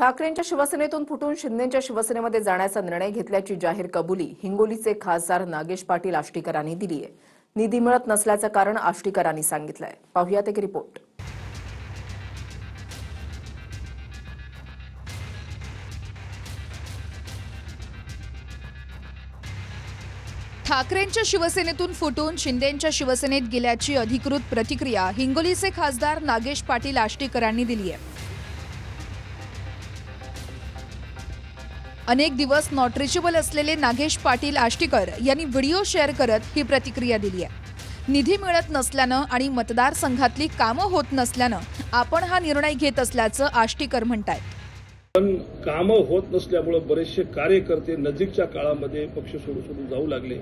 ठाकरेंच्या शिवसेनेतून फुटून शिंदेंच्या शिवसेनेमध्ये जाण्याचा निर्णय घेतल्याची जाहीर कबुली हिंगोलीचे खासदार नागेश पाटील आष्टीकरांनी दिली आहे। निधी मिळत नसल्याचं कारण आष्टीकरांनी सांगितलंय। पाहूयात एक रिपोर्ट। ठाकरेंच्या शिवसेनेतून फुटून शिंदेंच्या शिवसेनेत गेल्याची अधिकृत प्रतिक्रिया हिंगोलीचे खासदार नागेश पाटील आष्टीकरांनी दिली आहे। अनेक दिवस नॉट रिचेबल असलेले नागेश पाटील आष्टीकर यांनी व्हिडिओ शेअर करत ही प्रतिक्रिया दिली आहे। निधी मिळत नसल्यानं आणि मतदारसंघातली कामं होत नसल्यानं आपण हा निर्णय घेत असल्याचं आष्टीकर म्हणतात। पण कामं होत नसल्यामुळे बरेचसे कार्यकर्ते नजीकच्या काळामध्ये पक्ष सोडून जाऊ लागले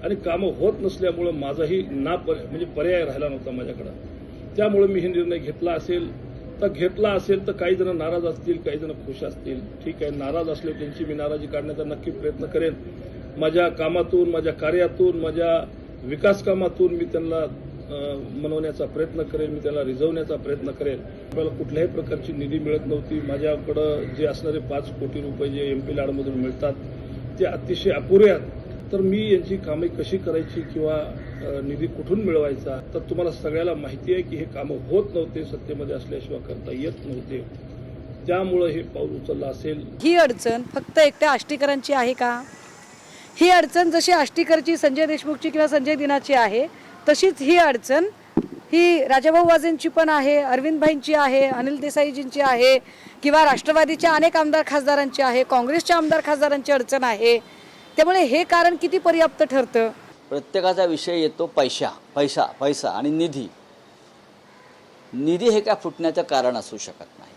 आणि कामं होत नसल्यामुळे माझाही म्हणजे पर्याय राहिला नव्हता माझ्याकडे। त्यामुळे मी हे निर्णय घेतला असेल तर काही जण नाराज असतील, काही जण खुश असतील। ठीक आहे, नाराज असले त्यांची मी नाराजी काढण्याचा नक्की प्रयत्न करेन। माझ्या कामातून, माझ्या कार्यातून, माझ्या विकास कामातून मी त्यांना मनवण्याचा प्रयत्न करेन, मी त्याला रिझवण्याचा प्रयत्न करेन। आपल्याला कुठल्याही प्रकारची निधी मिळत नव्हती। माझ्याकडे जे असणारे 5 कोटी रुपये जे एमपी लाडमधून मिळतात ते अतिशय अपुरे आहेत। तर मी यांची कामे कशी करायची किंवा निधी कुठून मिळवायचा, तर तुम्हाला सगळ्याला माहिती आहे की हे कामं होत नव्हते, सत्तेमध्ये असल्याशिवाय करता येत नव्हते। त्यामुळे हे पाऊल उचललं असेल। ही अडचण फक्त एकट्या आष्टीकरांची आहे का? ही अडचण जशी आष्टीकरची, संजय देशमुखची किंवा संजय दिनाची आहे, तशीच ही अडचण ही राजाभाऊ वाजेंची पण आहे, अरविंदभाईंची आहे, अनिल देसाईजींची आहे किंवा राष्ट्रवादीच्या अनेक आमदार खासदारांची आहे, काँग्रेसच्या आमदार खासदारांची अडचण आहे। त्यामुळे हे कारण किती पर्याप्त ठरतं? प्रत्येकाचा विषय येतो पैसा आणि निधी हे काय फुटण्याचं कारण असू शकत नाही।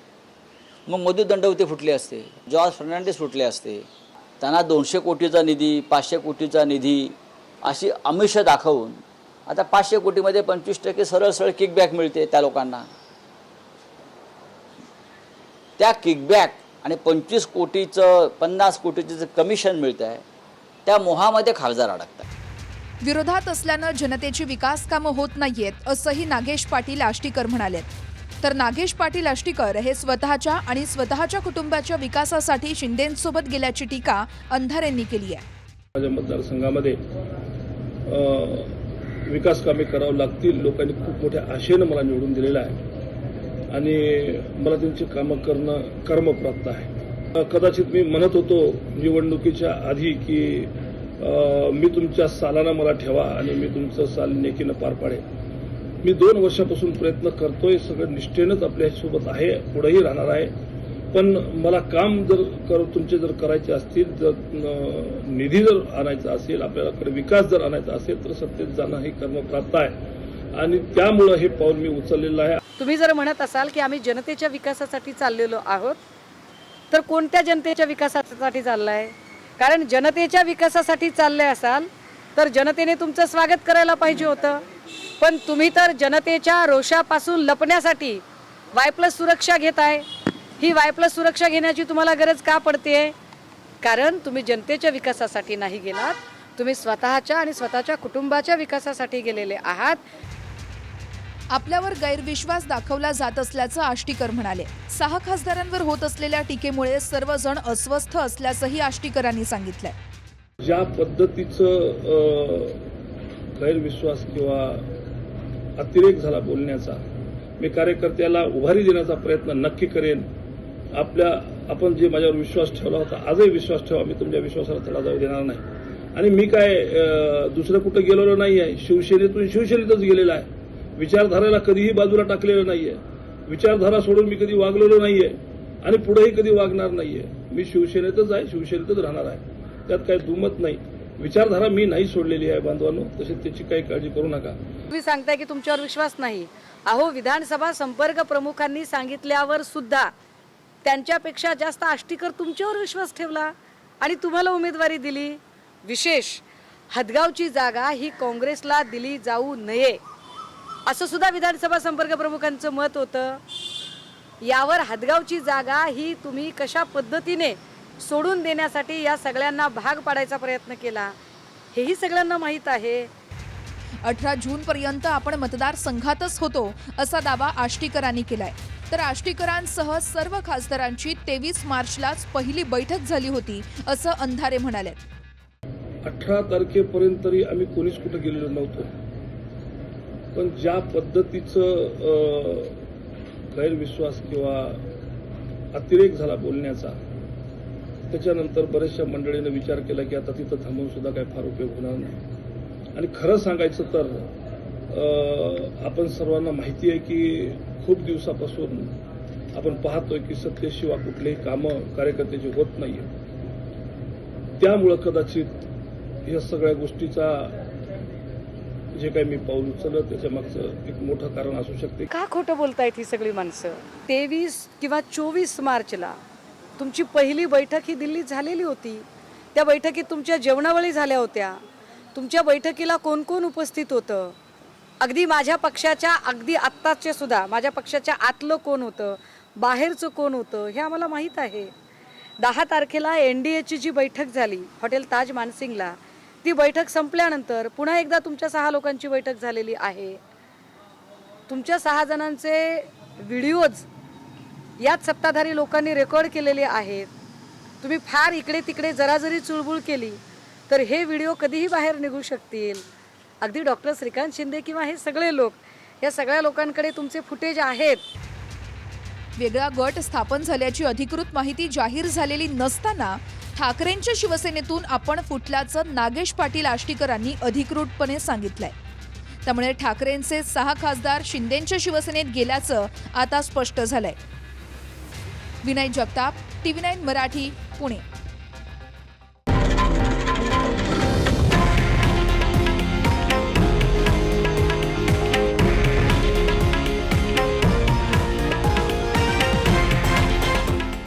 मग मोदी दंडवते फुटले असते, जॉर्ज फर्नांडिस फुटले असते, त्यांना 200 कोटीचा निधी, 500 कोटीचा निधी अशी आमिष दाखवून आता 500 कोटीमध्ये 25% सरळ किकबॅक मिळते त्या लोकांना। त्या किकबॅक आणि 25 कोटीचं 50 कोटीचं कमिशन मिळत आहे, त्या मोहामध्ये खासदार अडकतात। विरोधात असल्यानं जनतेची विकास कामं होत नाहीयेत असंही नागेश पाटील आष्टीकर म्हणाले। तर नागेश पाटील आष्टीकर हे स्वतःच्या कुटुंबाच्या विकासासाठी शिंदेंसोबत गेल्याची टीका अंधारेंनी केली आहे। माझ्या मतदारसंघामध्ये विकास कामे करावं लागतील। लोकांनी खूप मोठ्या आशेनं मला निवडून दिलेलं आहे आणि मला त्यांची कामं करणं कर्मप्राप्त आहे। कदाचित मी म्हणत होतो निवडणुकीच्या आधी की मी तुमच्या सालाना मला ठेवा आणि मी तुमचं साल नेकीनं पार पाडेन। मी 2 वर्षापासून प्रयत्न करतोय, सगळं निष्ठेनंच आपल्यासोबत आहे, पुढेही राहणार आहे। पण मला काम तुमचे जर करायचे असतील, जर निधी जर आणायचा असेल, आपल्याकडे विकास जर आणायचा असेल तर सत्तेत जाणं हे कर्मप्राप्त आहे आणि त्यामुळे हे पाऊल मी उचललेलं आहे। तुम्ही जर म्हणत असाल की आम्ही जनतेच्या विकासासाठी चाललेलो आहोत, तर कोणत्या जनतेच्या विकासासाठी चाललाय? कारण जनतेच्या विकासासाठी चालले असाल तर जनतेने तुमचं स्वागत करायला पाहिजे होतं। पण तुम्ही तर जनतेच्या रोषापासून लपण्यासाठी Y+ सुरक्षा घेताय। ही Y+ सुरक्षा घेण्याची तुम्हाला गरज का पडते? कारण तुम्ही जनतेच्या विकासासाठी नाही गेलात, तुम्ही स्वतःच्या आणि स्वतःच्या कुटुंबाच्या विकासासाठी गेलेले आहात। आपल्यावर गैरविश्वास दाखवला जात असल्याचं आष्टीकर म्हणाले। 6 खासदारांवर होत असलेल्या टीकेमुळे सर्वजण अस्वस्थ असल्याचंही आष्टीकरांनी सांगितलंय। ज्या पद्धतीचं गैरविश्वास किंवा अतिरेक झाला बोलण्याचा, मी कार्यकर्त्याला उभारी देण्याचा प्रयत्न नक्की करेन। आपण जे माझ्यावर विश्वास ठेवला होता, आजही विश्वास ठेवा, मी तुमच्या विश्वासाला तडा जाऊ देणार नाही। आणि मी काय दुसरं कुठं गेलेलो नाही आहे, शिवसेनेतच गेलेला आहे। विचारधाराला कधीही बाजूला टाकलेलं नाहीये, विचारधारा सोडून मी कधी वागलेलो नाहीये आणि पुढेही कधी वागणार नाहीये। मी शिवसेनेतच आहे, शिवसेनेतच राहणार आहे, त्यात काही दुमत नाही। विचारधारा मी नाही सोडलेली आहे बांधवांनो, तसेच त्याची काही काळजी करू नका। तुम्ही सांगताय की तुमच्यावर विश्वास नाही। अहो, विधानसभा संपर्क प्रमुखांनी सांगितल्यावर सुद्धा त्यांच्यापेक्षा जास्त आष्टीकर तुमच्यावर विश्वास ठेवला आणि तुम्हाला उमेदवारी दिली। विशेष हदगावची जागा ही काँग्रेसला दिली जाऊ नये असं सुद्धा विधानसभा संपर्क प्रमुखांचं मत होतं। यावर हदगावची जागा ही तुम्ही कशा पद्धतीने सोडून देण्यासाठी या सगळ्यांना भाग पाडायचा प्रयत्न केला, हेही सगळ्यांना माहीत आहे। 18 जूनपर्यंत आपण मतदारसंघातच होतो असा दावा आष्टीकरांनी केलाय। तर आष्टीकरांसह सर्व खासदारांची 23 मार्चलाच पहिली बैठक झाली होती असं अंधारे म्हणाले. 18 तारखेपर्यंत तरी आम्ही कोणीच कुठे गेलेलो नव्हतो. पण ज्या पद्धतीचं गैरविश्वास किंवा अतिरेक झाला बोलण्याचा, त्याच्यानंतर बऱ्याचशा मंडळीने विचार केला की आता तिथं थांबून सुद्धा काही फार उपयोग होणार नाही. आणि खरं सांगायचं तर आपण सर्वांना माहिती आहे की खूप दिवसापासून आपण पाहतोय की सत्तेशिवाय कुठलेही कामं कार्यकर्त्याची होत नाहीये. त्यामुळं कदाचित या सगळ्या गोष्टीचा जे काही मी पाऊल उचललं त्याच्या मागचं एक मोठं कारण असू शकते. का खोटं बोलतायत ही सगळी माणसं? 23 किंवा 24 मार्चला तुमची पहिली बैठक ही दिल्लीत झालेली होती. त्या बैठकीत तुमच्या जेवणावळी झाल्या होत्या. तुमच्या बैठकीला कोण कोण उपस्थित होतं? अगदी माझ्या पक्षाच्या, अगदी आत्ताचे सुद्धा माझ्या पक्षाच्या आतलं कोण होतं, बाहेरचं कोण होतं हे आम्हाला माहीत आहे. 10 तारखेला NDAची जी बैठक झाली हॉटेल ताज मानसिंगला, ती बैठक संपल्यानंतर पुन्हा एकदा तुमच्या 6 लोकांची बैठक झालेली आहे. तुमच्या 6 जणांचे व्हिडिओज याच सत्ताधारी लोकांनी रेकॉर्ड केलेले आहेत. तुम्ही फार इकडे तिकडे जरा जरी चुळबुळ केली तर हे व्हिडिओ कधीही बाहेर निघू शकतील. अगदी डॉक्टर श्रीकांत शिंदे किंवा हे सगळे लोक, या सगळ्या लोकांकडे तुमचे फुटेज आहेत. वेगळा गट स्थापन झाल्याची अधिकृत माहिती जाहीर झालेली नसताना ठाकरेंच्या शिवसेनेतून आपण फुटल्याचं नागेश पाटील आष्टीकरांनी अधिकृतपणे सांगितलंय. त्यामुळे ठाकरेंचे 6 खासदार शिंदेंच्या शिवसेनेत गेल्याचं आता स्पष्ट झालंय. विनय जगताप, TV9 मराठी, पुणे.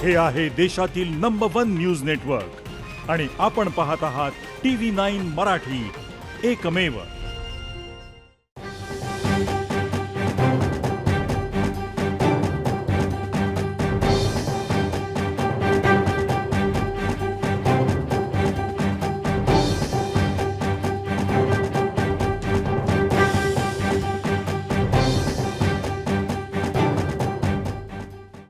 हे आहे देशातील नंबर 1 न्यूज नेटवर्क आणि आपण पाहत आहात TV9 मराठी, एकमेव.